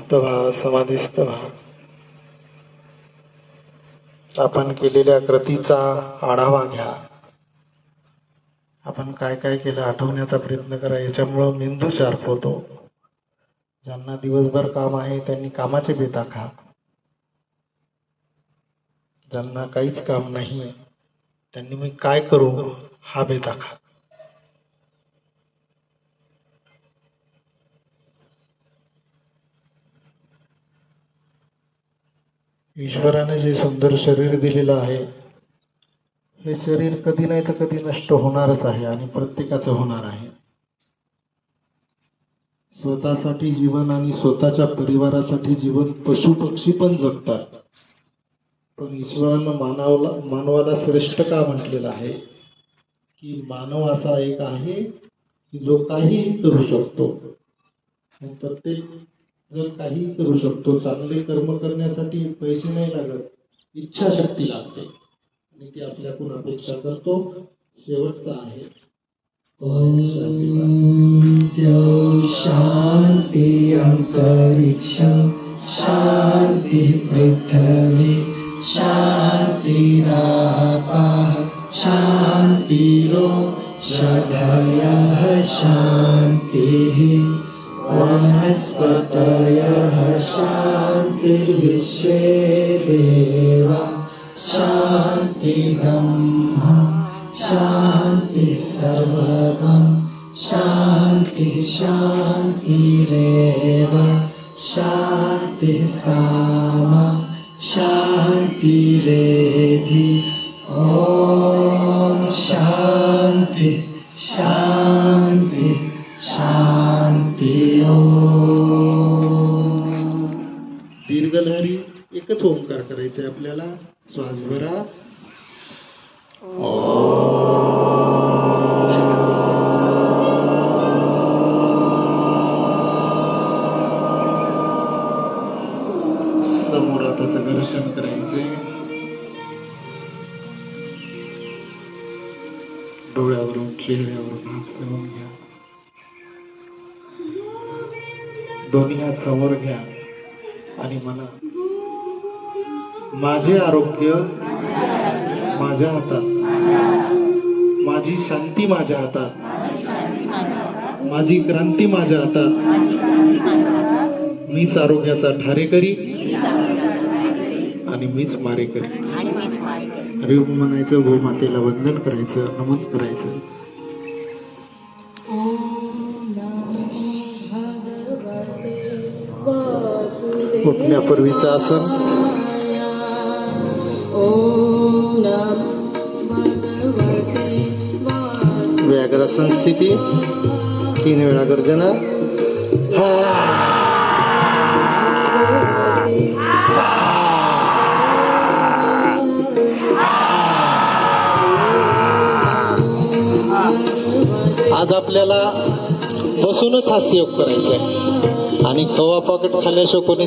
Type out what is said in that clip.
मस्त व्हा, समाधीस्थ व्हा. आपण केलेल्या कृतीचा आढावा घ्या. आपण काय काय केलं आठवण्याचा प्रयत्न करा. याच्यामुळं मेंदू शार्प होतो. ज्यांना दिवसभर काम आहे त्यांनी कामाचे बेत आखा. ज्यांना काहीच काम नाही त्यांनी मी काय करू हा बेत आखा. ईश्वराने जे सुंदर शरीर दिलेलं आहे हे शरीर कधी नाही तर कधी नष्ट होणारच आहे आणि प्रत्येकाचं होणार आहे. स्वतःसाठी जीवन आणि स्वतःच्या परिवारासाठी जीवन पशु पक्षी पण जगतात. पण ईश्वरानं मानवाला श्रेष्ठ का म्हटलेलं आहे की मानव असा एक आहे की जो काहीही करू शकतो. प्रत्येक जर काहीही करू शकतो. चांगले कर्म करण्यासाठी पैसे नाही लागत, इच्छाशक्ती लागते आणि ती आपल्याकडून अपेक्षा करतो. शेवटचा आहे ओम शांति अंतरिक्ष शांति पृथ्वी शांतिरापः शांतिरोषधयः शान्तिः वनस्पतयः शान्तिर्विश्वे देवा शान्ति ब्रह्म शान्ति सर्वगं शान्ति शान्तिरेव शान्ति सामा शान्तिरेधि. ॐ शान्ति शान्ति शान्ति. दीर्घलहरी एकच ओंकार करायचा आहे आपल्याला. श्वास भरा. समोर त्याचं दर्शन करायचे. डोळ्यावरून चेहऱ्यावरून हात फिरवून घ्या. दोन्ही हात समोर घ्या आणि म्हणा माझे आरोग्य माझ्या हातात, माझी शांती माझ्या हातात, माझी क्रांती माझ्या हातात. मीच आरोग्याचा ठारेकरी आणि मीच मारेकरी. हरी ओम म्हणायचं. गोमातेला वंदन करायचं, नमन करायचं. उठण्यापूर्वीचं आसन. व्याघ्रासन स्थिती. 3 वेळा गर्जना. आज आपल्याला बसूनच हास्ययोग करायचंय आणि खवा पॉकेट खाल्ल्याशिवाय कोणी